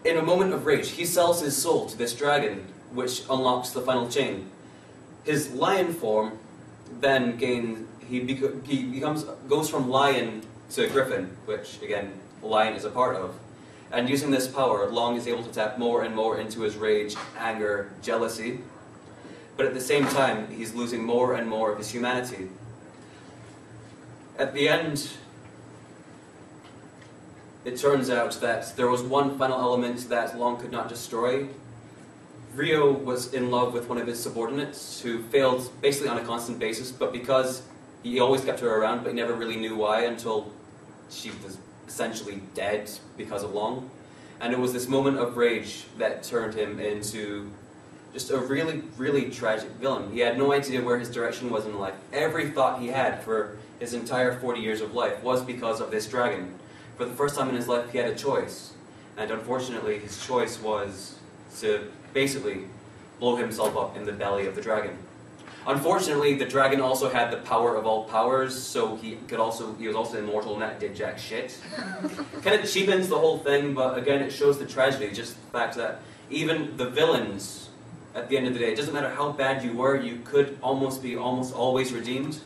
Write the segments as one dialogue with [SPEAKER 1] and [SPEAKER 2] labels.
[SPEAKER 1] in a moment of rage, he sells his soul to this dragon, which unlocks the final chain. His lion form then goes from lion to griffin, which again, lion is a part of. And using this power, Long is able to tap more and more into his rage, anger, jealousy. But at the same time, he's losing more and more of his humanity. At the end, it turns out that there was one final element that Long could not destroy. Ryo was in love with one of his subordinates who failed basically on a constant basis, but because he always kept her around, but he never really knew why until she was essentially dead because of Long. And it was this moment of rage that turned him into just a really, really tragic villain. He had no idea where his direction was in life. Every thought he had for his entire 40 years of life was because of this dragon. For the first time in his life, he had a choice. And unfortunately, his choice was to basically blow himself up in the belly of the dragon. Unfortunately, the dragon also had the power of all powers, so he was also immortal and that did jack shit. Kind of cheapens the whole thing, but again, it shows the tragedy, just the fact that even the villains, at the end of the day, it doesn't matter how bad you were, you could almost be almost always redeemed.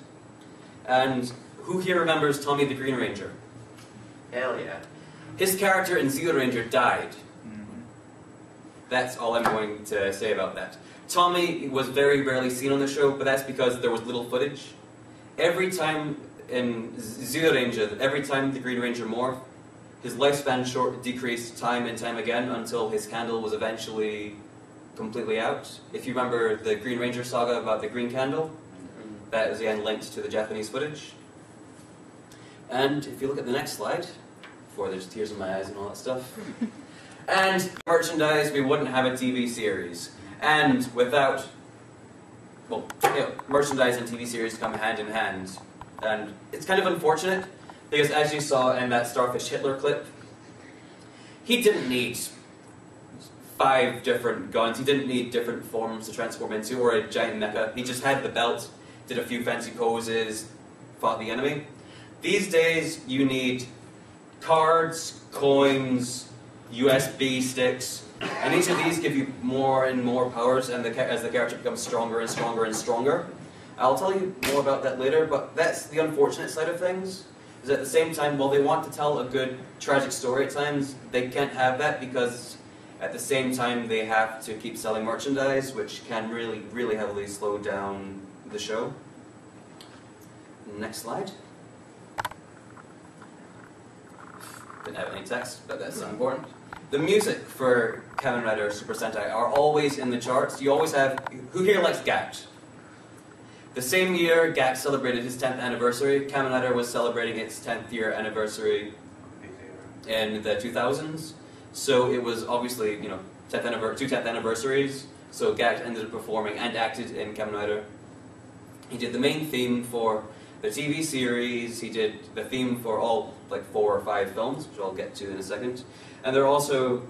[SPEAKER 1] And who here remembers Tommy the Green Ranger?
[SPEAKER 2] Hell yeah.
[SPEAKER 1] His character in Zero Ranger died. That's all I'm going to say about that. Tommy was very rarely seen on the show, but that's because there was little footage. Every time in Zero Ranger, every time the Green Ranger morphed, his lifespan decreased time and time again until his candle was eventually completely out. If you remember the Green Ranger saga about the green candle, that is again linked to the Japanese footage. And if you look at the next slide, before there's tears in my eyes and all that stuff, and merchandise, we wouldn't have a TV series. And without, well, merchandise and TV series come hand in hand. And it's kind of unfortunate, because as you saw in that Starfish Hitler clip, he didn't need 5 different guns, he didn't need different forms to transform into, or a giant mecha. He just had the belt, did a few fancy poses, fought the enemy. These days, you need cards, coins, USB sticks, and each of these give you more and more powers and as the character becomes stronger and stronger and stronger. I'll tell you more about that later, but that's the unfortunate side of things, is at the same time, while they want to tell a good tragic story at times, they can't have that because at the same time they have to keep selling merchandise, which can really, really heavily slow down the show. Next slide. Didn't have any text, but that's important. The music for Kamen Rider Super Sentai are always in the charts. You always have... Who here likes GACT? The same year GACT celebrated his 10th anniversary, Kamen Rider was celebrating its 10th year anniversary in the 2000s. So it was obviously, you know, 2 10th anniversaries. So GACT ended up performing and acted in Kamen Rider. He did the main theme for the TV series, he did the theme for all, like 4 or 5 films, which I'll get to in a second. And there are also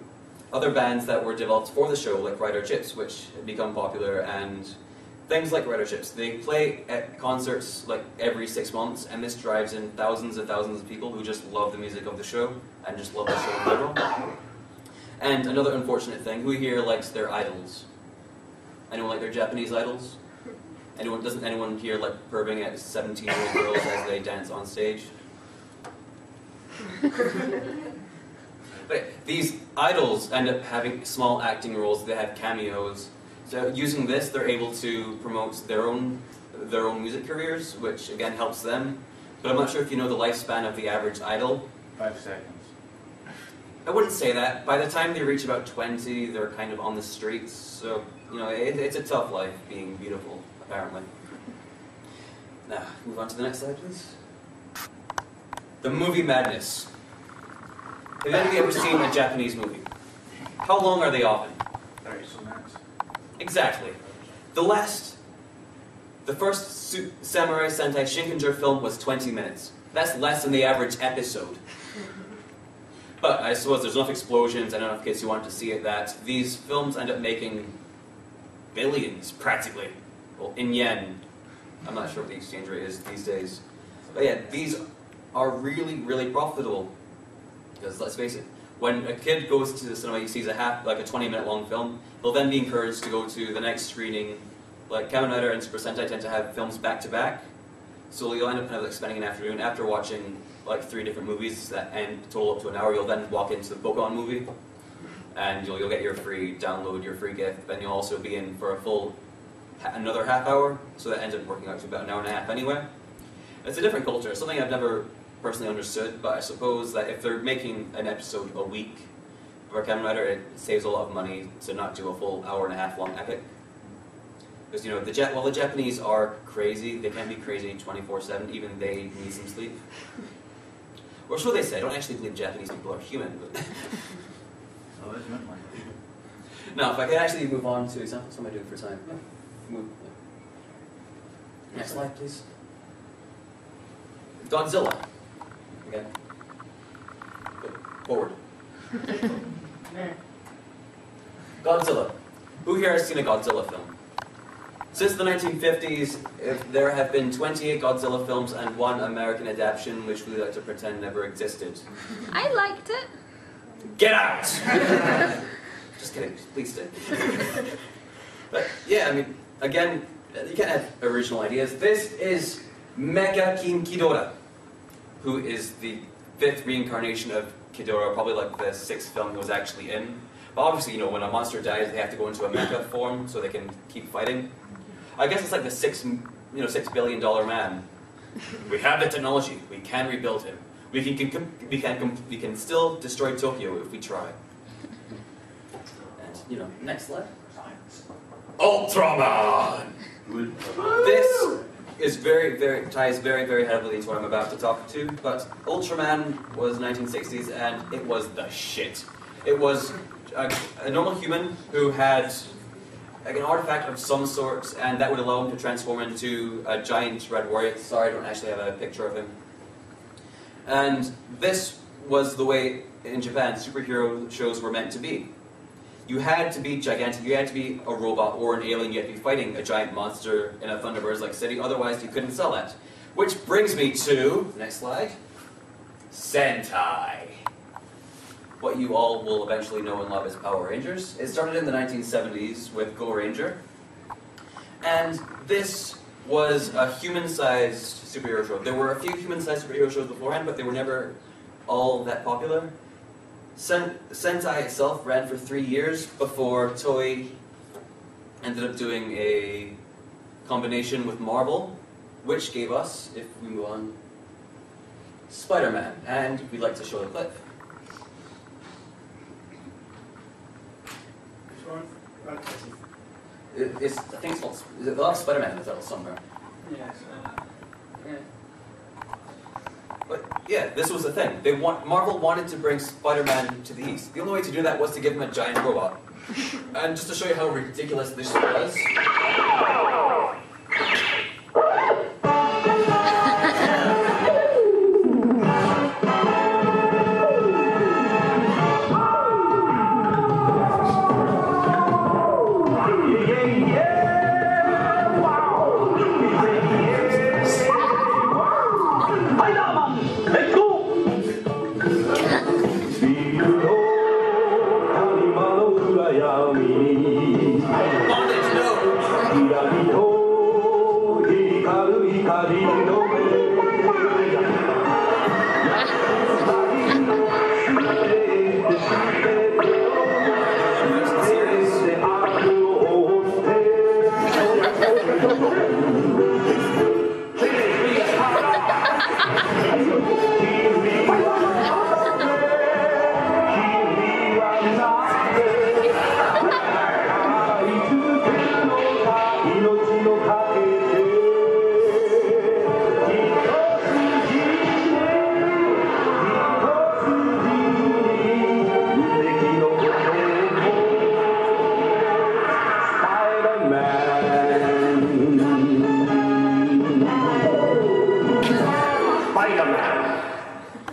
[SPEAKER 1] other bands that were developed for the show, like Rider Chips, which had become popular, and things like Rider Chips. They play at concerts like every 6 months, and this drives in thousands and thousands of people who just love the music of the show, and just love the show in general. And another unfortunate thing, who here likes their idols? Anyone like their Japanese idols? Doesn't anyone here like perving at 17-year-old girls as they dance on stage? But these idols end up having small acting roles, they have cameos. So using this, they're able to promote their own music careers, which again helps them. But I'm not sure if you know the lifespan of the average idol.
[SPEAKER 3] 5 seconds.
[SPEAKER 1] I wouldn't say that. By the time they reach about 20, they're kind of on the streets. So, you know, it's a tough life being beautiful, apparently. Now, move on to the next slide, please. The movie madness. Have anybody ever seen a Japanese movie? How long are they often?
[SPEAKER 3] 30 minutes.
[SPEAKER 1] Exactly. The first Samurai Sentai Shinkenger film was 20 minutes. That's less than the average episode. But I suppose there's enough explosions and enough kids who want to see it that these films end up making billions, practically. Well, in yen. I'm not sure what the exchange rate is these days. But yeah, these are really, really profitable. Because let's face it, When a kid goes to the cinema, he sees a 20-minute long film, he'll then be encouraged to go to the next screening. Like Kamen Rider and Super Sentai tend to have films back to back, so you'll end up kind of like spending an afternoon after watching like 3 different movies that end total up to an hour. You'll then walk into the Pokemon movie, and you'll get your free download, your free gift, and you'll also be in for a full another half hour. So that ends up working out to about an hour and a half anyway. It's a different culture. It's something I've never personally understood, but I suppose that if they're making an episode a week for Kamen Rider, it saves a lot of money to not do a full hour and a half long epic. Because, you know, while the Japanese are crazy, they can be crazy 24/7, even they need some sleep. Or so they say. I don't actually believe Japanese people are human, but...
[SPEAKER 3] Oh, it's meant like that.
[SPEAKER 1] Now, if I could actually move on to examples, what am I doing for time? Move. Next slide, please. Godzilla. Again. Forward. Godzilla. Who here has seen a Godzilla film? Since the 1950s, there have been 28 Godzilla films and 1 American adaptation, which we like to pretend never existed.
[SPEAKER 4] I liked it.
[SPEAKER 1] Get out! Just kidding, please stay. But yeah, I mean, again, you can't have original ideas. This is Mecha King Ghidorah, who is the 5th reincarnation of Ghidorah, probably like the 6th film he was actually in. But obviously, you know, when a monster dies, they have to go into a mecha form so they can keep fighting. I guess it's like the $6 billion man. We have the technology. We can rebuild him. We can still destroy Tokyo if we try. And you know, next slide. Ultraman. This is ties very heavily to what I'm about to talk to. But Ultraman was 1960s, and it was the shit. It was a normal human who had like an artifact of some sort, and that would allow him to transform into a giant red warrior. Sorry, I don't actually have a picture of him. And this was the way, in Japan, superhero shows were meant to be. You had to be gigantic, you had to be a robot or an alien, you had to be fighting a giant monster in a Thunderbirds-like city, otherwise you couldn't sell that. Which brings me to, next slide, Sentai. What you all will eventually know and love as Power Rangers. It started in the 1970s with Go Ranger. And this was a human-sized superhero show. There were a few human-sized superhero shows beforehand, but they were never all that popular. Sentai itself ran for 3 years before Toei ended up doing a combination with Marvel, which gave us, if we move on, Spider-Man. And we'd like to show the clip. I think it's called, they'll have Spider-Man in the title somewhere.
[SPEAKER 3] Yes.
[SPEAKER 1] But yeah, this was the thing. Marvel wanted to bring Spider-Man to the East. The only way to do that was to give him a giant robot. And just to show you how ridiculous this was.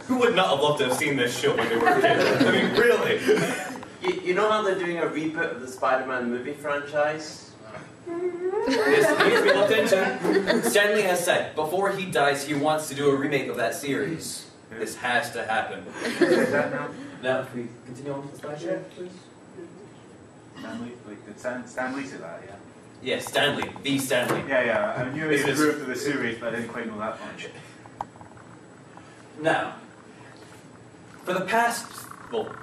[SPEAKER 1] Who would not have loved to have seen this show when they were kids? I mean, really?
[SPEAKER 2] You know how they're doing a reboot of the Spider-Man movie franchise?
[SPEAKER 1] This needs to be looked into. Stanley has said, before he dies, he wants to do a remake of that series. This has to happen.
[SPEAKER 3] Is that now?
[SPEAKER 1] Now, if we continue on to the slideshow, please.
[SPEAKER 3] Stanley? Wait, did Stanley say that, yeah?
[SPEAKER 1] Yes, Stanley, the Stanley.
[SPEAKER 3] Yeah, I knew
[SPEAKER 1] This
[SPEAKER 3] it
[SPEAKER 1] is-
[SPEAKER 3] grew up to the series, but I didn't quite know that much.
[SPEAKER 1] Now, for the past, well,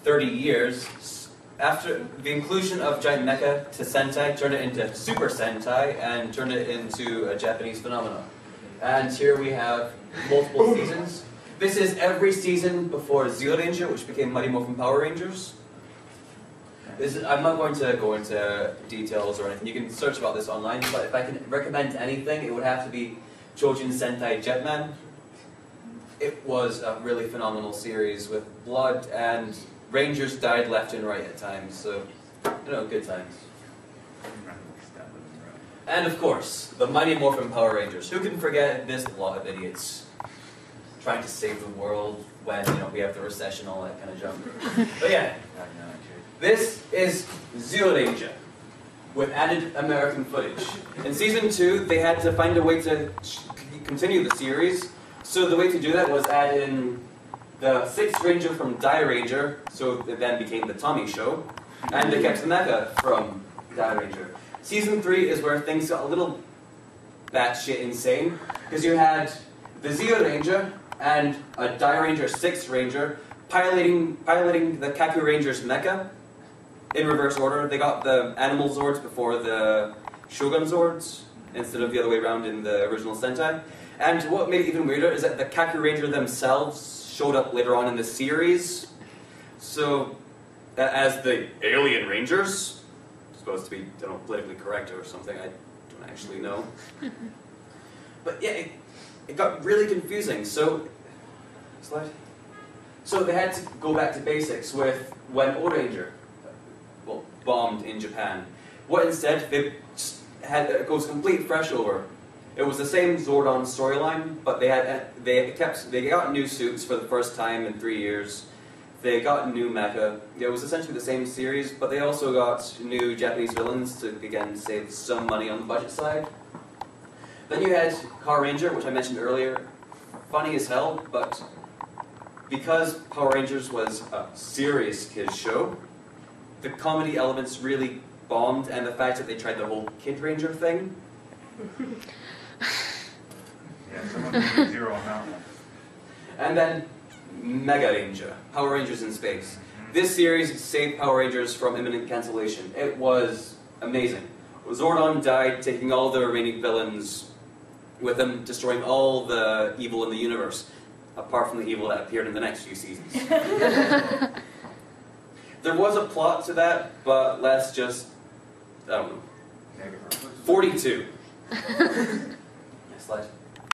[SPEAKER 1] 30 years, after the inclusion of Giant Mecha to Sentai, turned it into Super Sentai and turned it into a Japanese phenomenon. And here we have multiple seasons. This is every season before Zero Ranger, which became Mighty Morphin Power Rangers. I'm not going to go into details or anything. You can search about this online, but if I can recommend anything, it would have to be Chojin Sentai Jetman. It was a really phenomenal series with blood, and Rangers died left and right at times, so, you know, good times. And of course, the Mighty Morphin Power Rangers. Who can forget this lot of idiots trying to save the world when, you know, we have the recession, all that kind of junk. But yeah, this is Zero Ranger with added American footage. In season 2, they had to find a way to continue the series. So the way to do that was add in the 6th Ranger from Die Ranger, so it then became the Tommy Show, and they kept the Mecha from Die Ranger. Season 3 is where things got a little batshit insane, because you had the Zero Ranger and a Die Ranger 6th Ranger piloting the Kaku Ranger's Mecha in reverse order. They got the Animal Zords before the Shogun Zords, instead of the other way around in the original Sentai. And what made it even weirder is that the Kaku Ranger themselves showed up later on in the series. So, as the Alien Rangers, supposed to be, I don't know, politically correct or something, I don't actually know. But yeah, it got really confusing. So, slide. So they had to go back to basics with when Oranger, well, bombed in Japan. What instead, they just had, it goes complete fresh over. It was the same Zordon storyline, but they got new suits for the first time in 3 years. They got new mecha. It was essentially the same series, but they also got new Japanese villains to, again, save some money on the budget side. Then you had Power Ranger, which I mentioned earlier. Funny as hell, but because Power Rangers was a serious kids show, the comedy elements really bombed, and the fact that they tried the whole Kid Ranger thing.
[SPEAKER 3] Yeah, someone put 0 on that one.
[SPEAKER 1] And then Mega Ranger, Power Rangers in Space. This series saved Power Rangers from imminent cancellation. It was amazing. Zordon died, taking all the remaining villains with him, destroying all the evil in the universe, apart from the evil that appeared in the next few seasons. There was a plot to that, but let's just, I don't know. 42. Next slide.